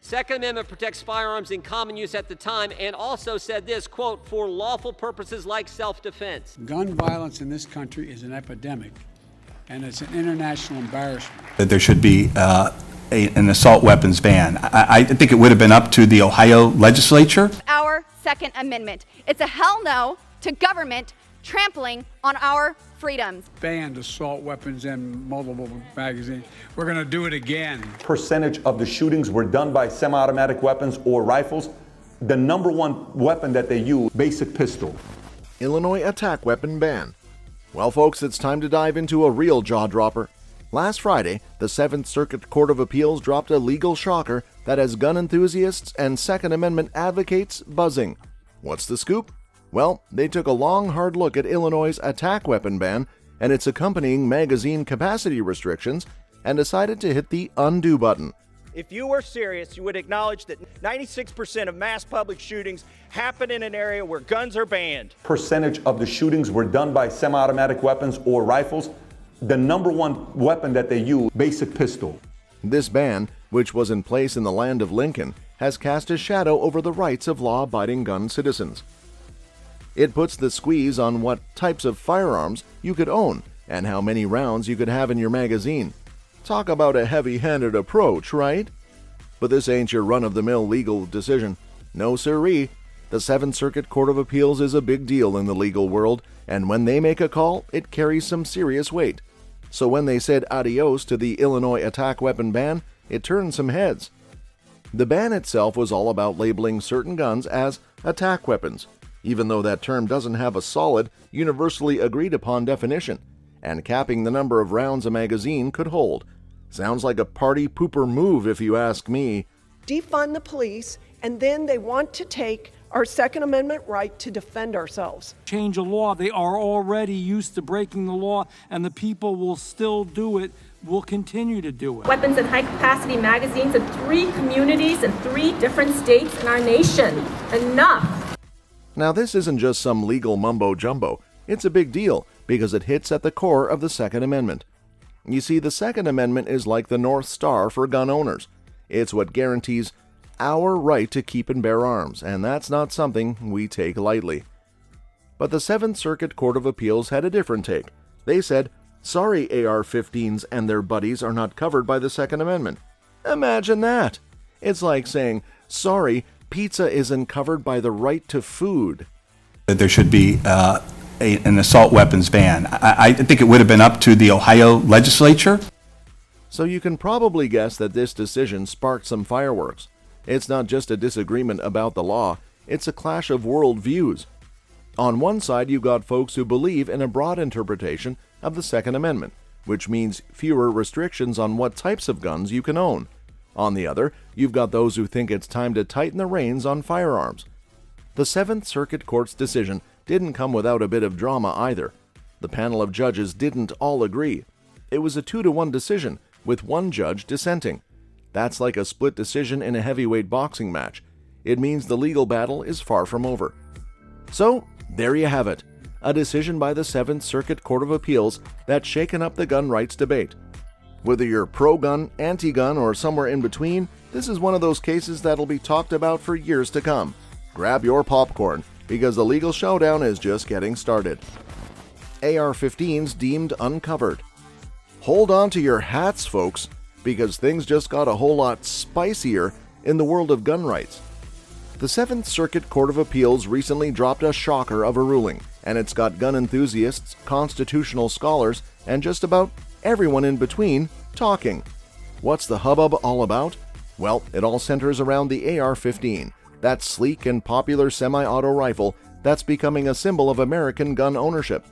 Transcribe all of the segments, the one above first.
Second Amendment protects firearms in common use at the time and also said this, quote, for lawful purposes like self-defense. Gun violence in this country is an epidemic, and it's an international embarrassment. That there should be an assault weapons ban. I think it would have been up to the Ohio legislature. Our Second Amendment. It's a hell no to government trampling on our freedoms. Banned assault weapons and multiple magazines. We're going to do it again. Percentage of the shootings were done by semi-automatic weapons or rifles. The number one weapon that they use, basic pistol. Illinois attack weapon ban. Well, folks, it's time to dive into a real jaw-dropper. Last Friday, the 7th Circuit Court of Appeals dropped a legal shocker that has gun enthusiasts and Second Amendment advocates buzzing. What's the scoop? Well, they took a long, hard look at Illinois' attack weapon ban and its accompanying magazine capacity restrictions and decided to hit the undo button. If you were serious, you would acknowledge that 96% of mass public shootings happen in an area where guns are banned. Percentage of the shootings were done by semi-automatic weapons or rifles. The number one weapon that they use, basic pistol. This ban, which was in place in the land of Lincoln, has cast a shadow over the rights of law-abiding gun citizens. It puts the squeeze on what types of firearms you could own and how many rounds you could have in your magazine. Talk about a heavy-handed approach, right? But this ain't your run-of-the-mill legal decision. No siree. The 7th Circuit Court of Appeals is a big deal in the legal world, and when they make a call, it carries some serious weight. So when they said adios to the Illinois attack weapon ban, it turned some heads. The ban itself was all about labeling certain guns as attack weapons, even though that term doesn't have a solid, universally agreed upon definition, and capping the number of rounds a magazine could hold. Sounds like a party pooper move if you ask me. Defund the police, and then they want to take our Second Amendment right to defend ourselves. Change a law. They are already used to breaking the law, and the people will still do it, will continue to do it. Weapons and high-capacity magazines in 3 communities in 3 different states in our nation. Enough. Now, this isn't just some legal mumbo-jumbo. It's a big deal because it hits at the core of the Second Amendment. You see, the Second Amendment is like the North Star for gun owners. It's what guarantees our right to keep and bear arms, and that's not something we take lightly. But the 7th Circuit Court of Appeals had a different take. They said, sorry, AR-15s and their buddies are not covered by the Second Amendment. Imagine that! It's like saying, sorry, pizza isn't covered by the right to food. That there should be an assault weapons ban. I think it would have been up to the Ohio legislature. So you can probably guess that this decision sparked some fireworks. It's not just a disagreement about the law, it's a clash of worldviews. On one side, you've got folks who believe in a broad interpretation of the Second Amendment, which means fewer restrictions on what types of guns you can own. On the other, you've got those who think it's time to tighten the reins on firearms. The 7th Circuit Court's decision didn't come without a bit of drama either. The panel of judges didn't all agree. It was a 2-to-1 decision, with one judge dissenting. That's like a split decision in a heavyweight boxing match. It means the legal battle is far from over. So, there you have it. A decision by the 7th Circuit Court of Appeals that's shaken up the gun rights debate. Whether you're pro-gun, anti-gun, or somewhere in between, this is one of those cases that'll be talked about for years to come. Grab your popcorn, because the legal showdown is just getting started. AR-15s deemed uncovered. Hold on to your hats, folks, because things just got a whole lot spicier in the world of gun rights. The 7th Circuit Court of Appeals recently dropped a shocker of a ruling, and it's got gun enthusiasts, constitutional scholars, and just about everyone in between talking. What's the hubbub all about? Well, it all centers around the AR-15, that sleek and popular semi-auto rifle that's becoming a symbol of American gun ownership.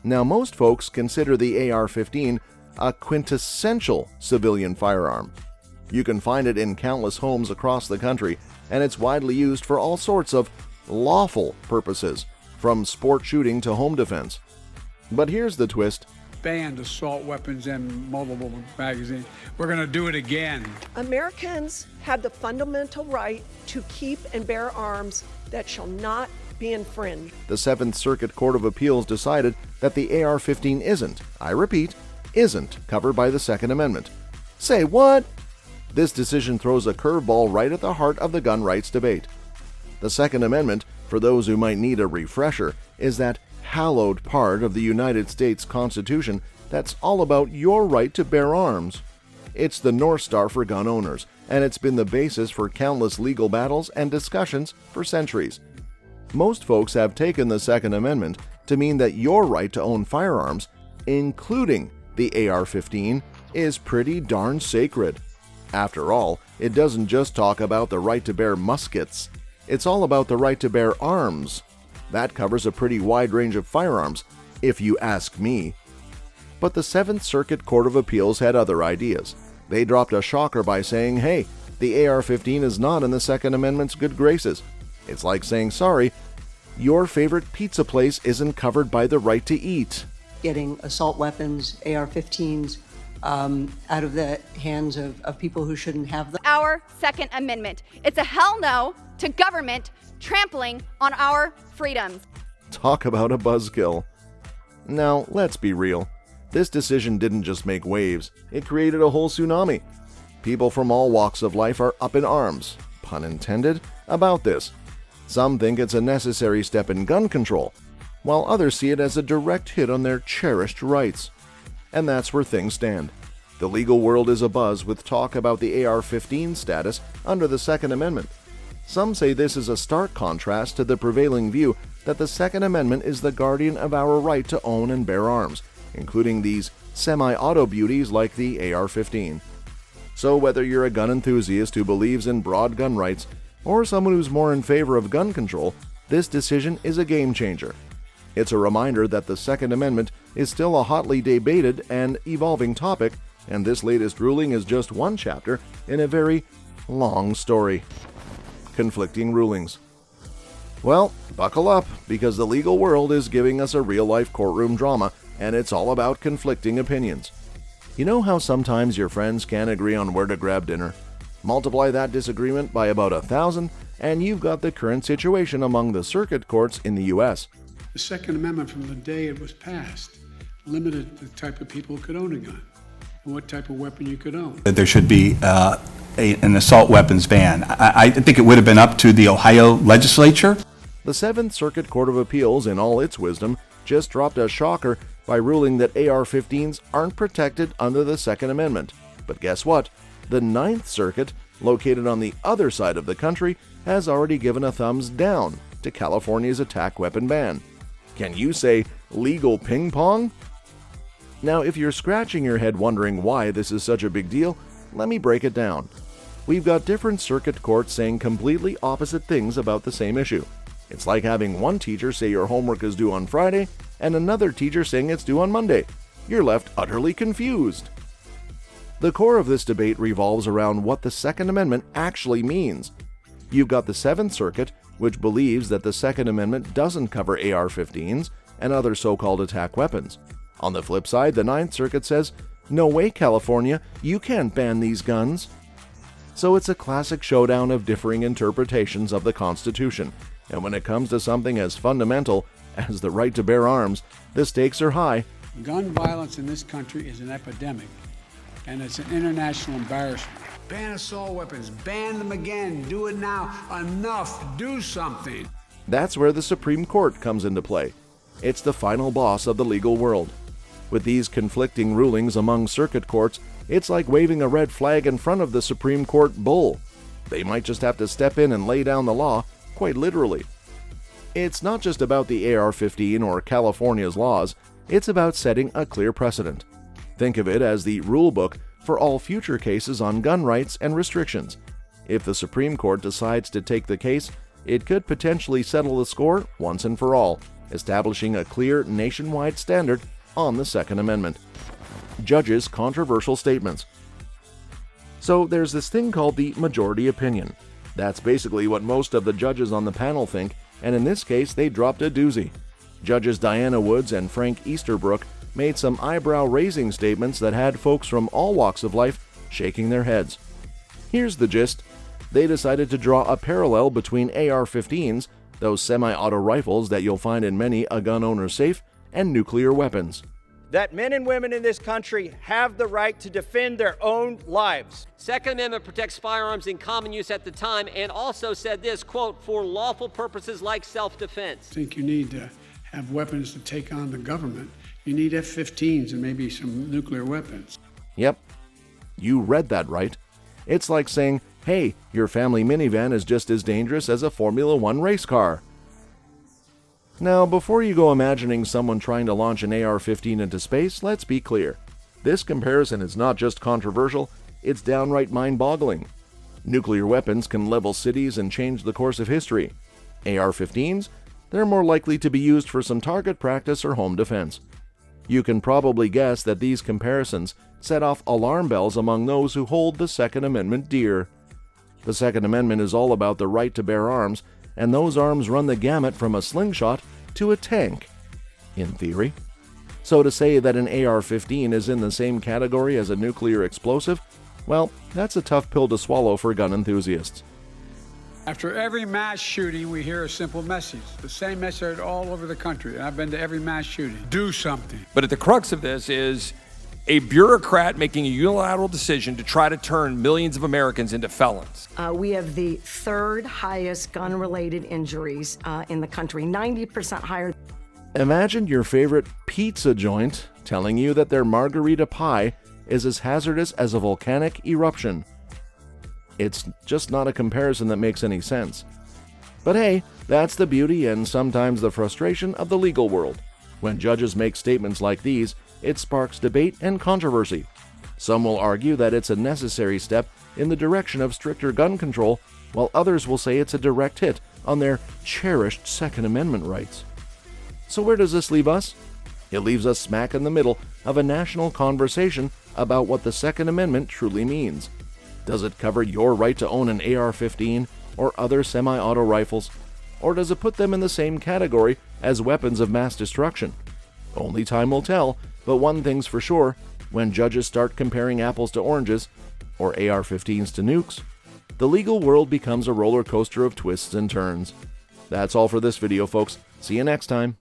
Now, most folks consider the AR-15 a quintessential civilian firearm. You can find it in countless homes across the country, and it's widely used for all sorts of lawful purposes, from sport shooting to home defense. But here's the twist. Banned assault weapons and multiple magazines. We're going to do it again. Americans have the fundamental right to keep and bear arms that shall not be infringed. The 7th Circuit Court of Appeals decided that the AR-15 isn't, I repeat, isn't covered by the Second Amendment. Say what? This decision throws a curveball right at the heart of the gun rights debate. The Second Amendment, for those who might need a refresher, is that hallowed part of the United States Constitution that's all about your right to bear arms. It's the North Star for gun owners, and it's been the basis for countless legal battles and discussions for centuries. Most folks have taken the Second Amendment to mean that your right to own firearms, including the AR-15, is pretty darn sacred. After all, it doesn't just talk about the right to bear muskets. It's all about the right to bear arms. That covers a pretty wide range of firearms, if you ask me. But the Seventh Circuit Court of Appeals had other ideas. They dropped a shocker by saying, hey, the AR-15 is not in the Second Amendment's good graces. It's like saying, sorry, your favorite pizza place isn't covered by the right to eat. Getting assault weapons, AR-15s, out of the hands of people who shouldn't have them. Our Second Amendment. It's a hell no to government trampling on our freedoms. Talk about a buzzkill. Now, let's be real. This decision didn't just make waves, it created a whole tsunami. People from all walks of life are up in arms, pun intended, about this. Some think it's a necessary step in gun control, while others see it as a direct hit on their cherished rights. And that's where things stand. The legal world is abuzz with talk about the AR-15 status under the Second Amendment. Some say this is a stark contrast to the prevailing view that the Second Amendment is the guardian of our right to own and bear arms, including these semi-auto beauties like the AR-15. So whether you're a gun enthusiast who believes in broad gun rights, or someone who's more in favor of gun control, this decision is a game changer. It's a reminder that the Second Amendment is still a hotly debated and evolving topic, and this latest ruling is just one chapter in a very long story. Conflicting rulings. Well, buckle up, because the legal world is giving us a real-life courtroom drama, and it's all about conflicting opinions. You know how sometimes your friends can't agree on where to grab dinner? Multiply that disagreement by about 1,000, and you've got the current situation among the circuit courts in the U.S. The Second Amendment, from the day it was passed, limited the type of people who could own a gun and what type of weapon you could own. There should be an assault weapons ban. I think it would have been up to the Ohio legislature. The Seventh Circuit Court of Appeals, in all its wisdom, just dropped a shocker by ruling that AR-15s aren't protected under the Second Amendment. But guess what? The Ninth Circuit, located on the other side of the country, has already given a thumbs down to California's attack weapon ban. Can you say legal ping pong? Now, if you're scratching your head wondering why this is such a big deal, let me break it down. We've got different circuit courts saying completely opposite things about the same issue. It's like having one teacher say your homework is due on Friday and another teacher saying it's due on Monday. You're left utterly confused. The core of this debate revolves around what the Second Amendment actually means. You've got the Seventh Circuit, which believes that the Second Amendment doesn't cover AR-15s and other so-called attack weapons. On the flip side, the Ninth Circuit says, no way, California, you can't ban these guns. So it's a classic showdown of differing interpretations of the Constitution, and when it comes to something as fundamental as the right to bear arms, the stakes are high. Gun violence in this country is an epidemic, and it's an international embarrassment. Ban assault weapons, ban them again, do it now, enough, do something. That's where the Supreme Court comes into play. It's the final boss of the legal world. With these conflicting rulings among circuit courts, it's like waving a red flag in front of the Supreme Court bull. They might just have to step in and lay down the law, quite literally. It's not just about the AR-15 or California's laws, it's about setting a clear precedent. Think of it as the rule book for all future cases on gun rights and restrictions. If the Supreme Court decides to take the case, it could potentially settle the score once and for all, establishing a clear nationwide standard on the Second Amendment. Judges' controversial statements. So there's this thing called the majority opinion. That's basically what most of the judges on the panel think, and in this case they dropped a doozy. Judges Diana Woods and Frank Easterbrook made some eyebrow-raising statements that had folks from all walks of life shaking their heads. Here's the gist. They decided to draw a parallel between AR-15s, those semi-auto rifles that you'll find in many a gun owner's safe, and nuclear weapons. that men and women in this country have the right to defend their own lives. Second Amendment protects firearms in common use at the time and also said this, quote, for lawful purposes like self-defense. I think you need to have weapons to take on the government. You need F-15s and maybe some nuclear weapons. Yep, you read that right. It's like saying, hey, your family minivan is just as dangerous as a Formula One race car. Now, before you go imagining someone trying to launch an AR-15 into space, let's be clear. This comparison is not just controversial, it's downright mind-boggling. Nuclear weapons can level cities and change the course of history. AR-15s, they're more likely to be used for some target practice or home defense. You can probably guess that these comparisons set off alarm bells among those who hold the Second Amendment dear. The Second Amendment is all about the right to bear arms, and those arms run the gamut from a slingshot to a tank, in theory. So to say that an AR-15 is in the same category as a nuclear explosive, well, that's a tough pill to swallow for gun enthusiasts. After every mass shooting, we hear a simple message. The same message all over the country. And I've been to every mass shooting. Do something. But at the crux of this is a bureaucrat making a unilateral decision to try to turn millions of Americans into felons. We have the third highest gun-related injuries in the country, 90% higher. Imagine your favorite pizza joint telling you that their margarita pie is as hazardous as a volcanic eruption. It's just not a comparison that makes any sense. But hey, that's the beauty and sometimes the frustration of the legal world. When judges make statements like these, it sparks debate and controversy. Some will argue that it's a necessary step in the direction of stricter gun control, while others will say it's a direct hit on their cherished Second Amendment rights. So where does this leave us? It leaves us smack in the middle of a national conversation about what the Second Amendment truly means. Does it cover your right to own an AR-15 or other semi-auto rifles? Or does it put them in the same category as weapons of mass destruction? Only time will tell, but one thing's for sure, when judges start comparing apples to oranges, or AR-15s to nukes, the legal world becomes a roller coaster of twists and turns. That's all for this video, folks. See you next time.